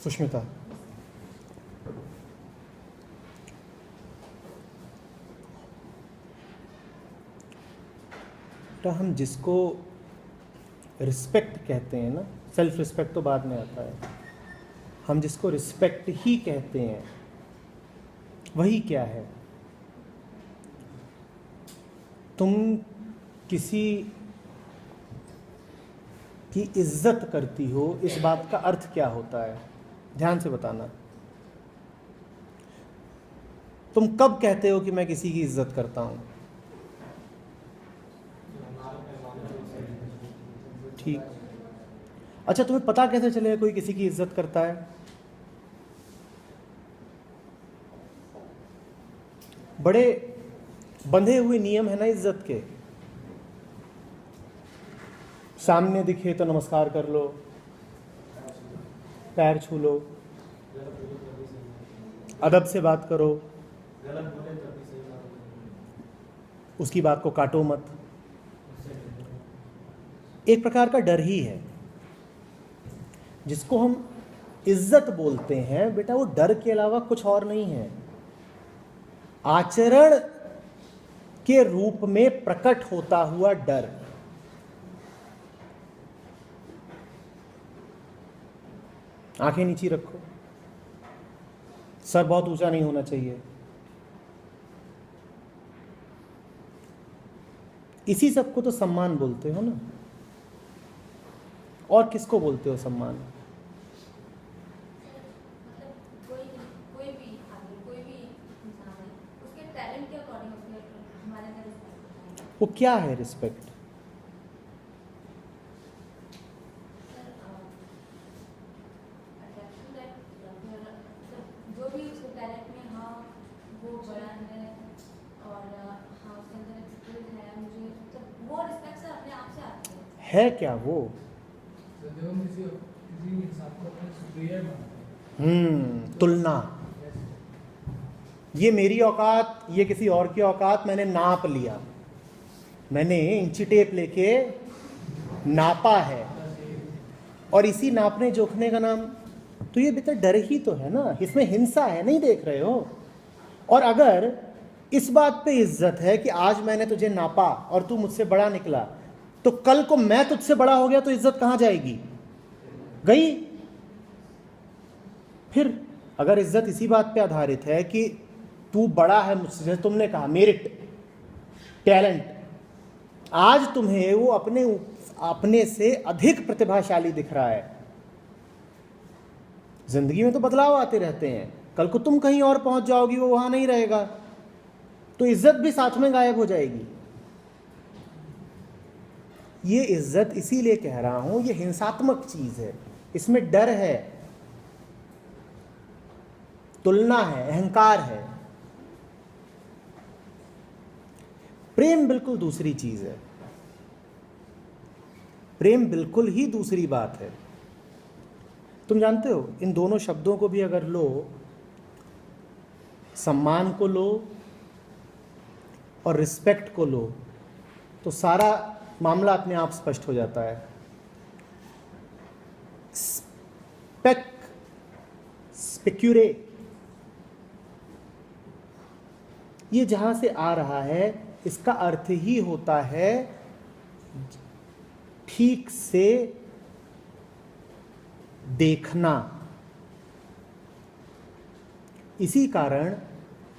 सुष्मिता, तो हम जिसको रिस्पेक्ट कहते हैं ना, सेल्फ रिस्पेक्ट तो बाद में आता है, हम जिसको रिस्पेक्ट ही कहते हैं वही क्या है? तुम किसी की इज्जत करती हो, इस बात का अर्थ क्या होता है? ध्यान से बताना। तुम कब कहते हो कि मैं किसी की इज्जत करता हूं? ठीक। अच्छा, तुम्हें पता कैसे चलेगा कोई किसी की इज्जत करता है? बड़े बंधे हुए नियम है ना इज्जत के। सामने दिखे तो नमस्कार कर लो, पैर छू लो, अदब से बात करो, उसकी बात को काटो मत। एक प्रकार का डर ही है जिसको हम इज्जत बोलते हैं। बेटा, वो डर के अलावा कुछ और नहीं है। आचरण के रूप में प्रकट होता हुआ डर। आंखें नीची रखो, सर बहुत ऊंचा नहीं होना चाहिए। इसी सबको तो सम्मान बोलते हो ना। और किसको बोलते हो सम्मान? वो क्या है रिस्पेक्ट? है क्या वो? तुलना। ये मेरी औकात, ये किसी और की औकात, मैंने नाप लिया, मैंने इंची टेप लेके नापा है, और इसी नापने जोखने का नाम तो ये बेटा डर ही तो है ना। इसमें हिंसा है, नहीं देख रहे हो? और अगर इस बात पे इज्जत है कि आज मैंने तुझे नापा और तू मुझसे बड़ा निकला, तो कल को मैं तुझसे बड़ा हो गया तो इज्जत कहां जाएगी? गई। फिर अगर इज्जत इसी बात पे आधारित है कि तू बड़ा है मुझसे, जैसे तुमने कहा मेरिट, टैलेंट, आज तुम्हें वो अपने से अधिक प्रतिभाशाली दिख रहा है। जिंदगी में तो बदलाव आते रहते हैं, कल को तुम कहीं और पहुंच जाओगी, वो वहां नहीं रहेगा, तो इज्जत भी साथ में गायब हो जाएगी। ये इज्जत इसीलिए कह रहा हूं, ये हिंसात्मक चीज है, इसमें डर है, तुलना है, अहंकार है। प्रेम बिल्कुल दूसरी चीज है। प्रेम बिल्कुल ही दूसरी बात है। तुम जानते हो, इन दोनों शब्दों को भी अगर लो, सम्मान को लो और रिस्पेक्ट को लो, तो सारा मामला अपने आप स्पष्ट हो जाता है। स्पेक्यूरे, ये जहां से आ रहा है, इसका अर्थ ही होता है ठीक से देखना। इसी कारण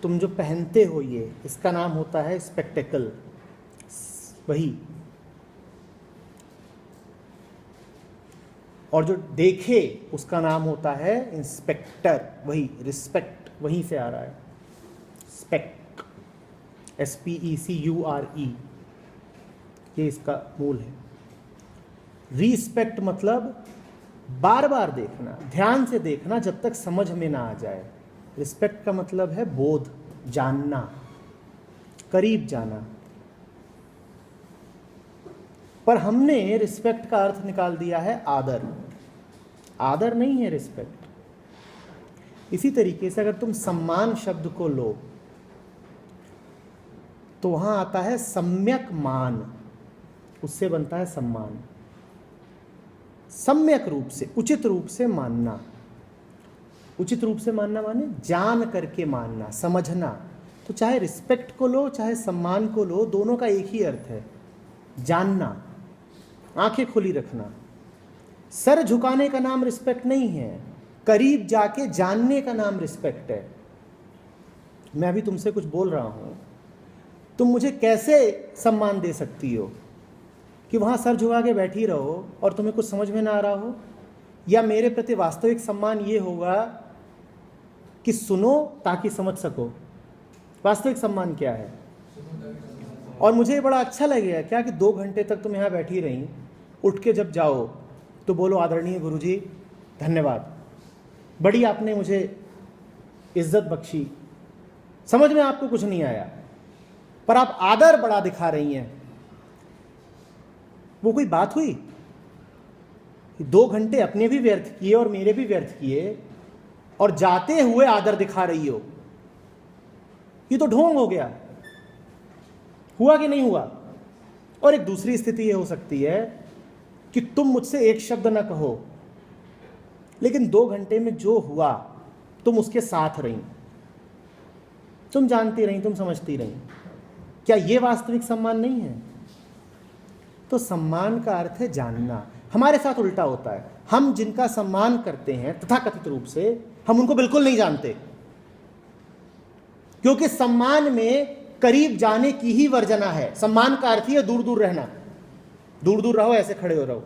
तुम जो पहनते हो ये, इसका नाम होता है स्पेक्टेकल, वही। और जो देखे उसका नाम होता है इंस्पेक्टर, वही। रिस्पेक्ट वहीं से आ रहा है, स्पेक्ट, SPECURE, ये इसका मूल है। रिस्पेक्ट मतलब बार बार देखना, ध्यान से देखना जब तक समझ में ना आ जाए। रिस्पेक्ट का मतलब है बोध, जानना, करीब जाना। पर हमने रिस्पेक्ट का अर्थ निकाल दिया है आदर। आदर नहीं है रिस्पेक्ट। इसी तरीके से अगर तुम सम्मान शब्द को लो तो वहां आता है सम्यक मान, उससे बनता है सम्मान। सम्यक रूप से, उचित रूप से मानना। उचित रूप से मानना माने जान करके मानना, समझना। तो चाहे रिस्पेक्ट को लो चाहे सम्मान को लो, दोनों का एक ही अर्थ है, जानना, आंखें खुली रखना। सर झुकाने का नाम रिस्पेक्ट नहीं है, करीब जाके जानने का नाम रिस्पेक्ट है। मैं अभी तुमसे कुछ बोल रहा हूं, तुम मुझे कैसे सम्मान दे सकती हो कि वहां सर झुका के बैठी रहो और तुम्हें कुछ समझ में ना आ रहा हो? या मेरे प्रति वास्तविक सम्मान ये होगा कि सुनो ताकि समझ सको। वास्तविक सम्मान क्या है? और मुझे बड़ा अच्छा लगेगा क्या कि 2 घंटे तक तुम यहाँ बैठी रही, उठ के जब जाओ तो बोलो आदरणीय गुरुजी धन्यवाद, बड़ी आपने मुझे इज्जत बख्शी, समझ में आपको कुछ नहीं आया पर आप आदर बड़ा दिखा रही हैं। वो कोई बात हुई? 2 घंटे अपने भी व्यर्थ किए और मेरे भी व्यर्थ किए और जाते हुए आदर दिखा रही हो, ये तो ढोंग हो गया। हुआ कि नहीं हुआ? और एक दूसरी स्थिति ये हो सकती है कि तुम मुझसे एक शब्द ना कहो लेकिन 2 घंटे में जो हुआ तुम उसके साथ रही, तुम जानती रही, तुम समझती रही। क्या ये वास्तविक सम्मान नहीं है? तो सम्मान का अर्थ है जानना। हमारे साथ उल्टा होता है, हम जिनका सम्मान करते हैं तथाकथित रूप से, हम उनको बिल्कुल नहीं जानते, क्योंकि सम्मान में करीब जाने की ही वर्जना है। सम्मान का अर्थ ही है दूर दूर रहना, दूर दूर रहो, ऐसे खड़े हो रहो।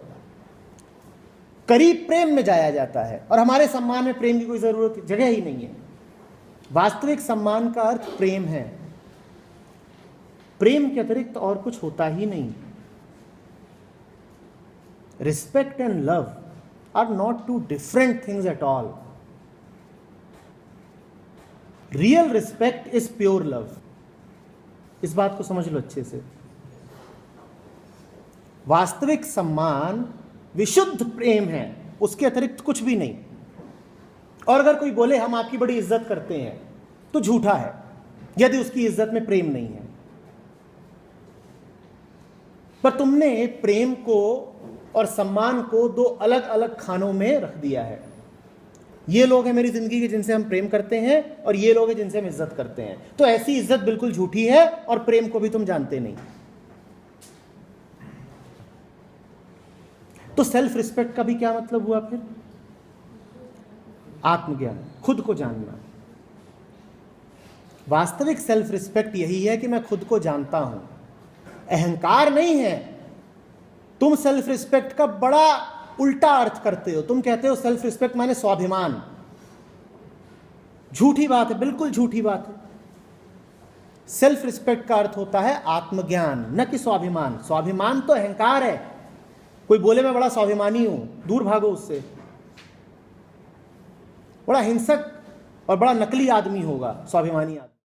करीब प्रेम में जाया जाता है और हमारे सम्मान में प्रेम की कोई जरूरत जगह ही नहीं है। वास्तविक सम्मान का अर्थ प्रेम है, प्रेम के अतिरिक्त और कुछ होता ही नहीं। Respect and love are not two different things at all. Real respect is pure love. इस बात को समझ लो अच्छे से। वास्तविक सम्मान विशुद्ध प्रेम है, उसके अतिरिक्त कुछ भी नहीं। और अगर कोई बोले हम आपकी बड़ी इज्जत करते हैं तो झूठा है, यदि उसकी इज्जत में प्रेम नहीं है। पर तुमने प्रेम को और सम्मान को 2 अलग अलग खानों में रख दिया है। ये लोग हैं मेरी जिंदगी के जिनसे हम प्रेम करते हैं और ये लोग हैं जिनसे हम इज्जत करते हैं। तो ऐसी इज्जत बिल्कुल झूठी है और प्रेम को भी तुम जानते नहीं। तो सेल्फ रिस्पेक्ट का भी क्या मतलब हुआ फिर? आत्मज्ञान, खुद को जानना। वास्तविक सेल्फ रिस्पेक्ट यही है कि मैं खुद को जानता हूं, अहंकार नहीं है। तुम सेल्फ रिस्पेक्ट का बड़ा उल्टा अर्थ करते हो, तुम कहते हो सेल्फ रिस्पेक्ट माने स्वाभिमान। झूठी बात है, बिल्कुल झूठी बात है। सेल्फ रिस्पेक्ट का अर्थ होता है आत्मज्ञान, न कि स्वाभिमान। स्वाभिमान तो अहंकार है। कोई बोले मैं बड़ा स्वाभिमानी हूं, दूर भागो उससे। बड़ा हिंसक और बड़ा नकली आदमी होगा स्वाभिमानी आदमी।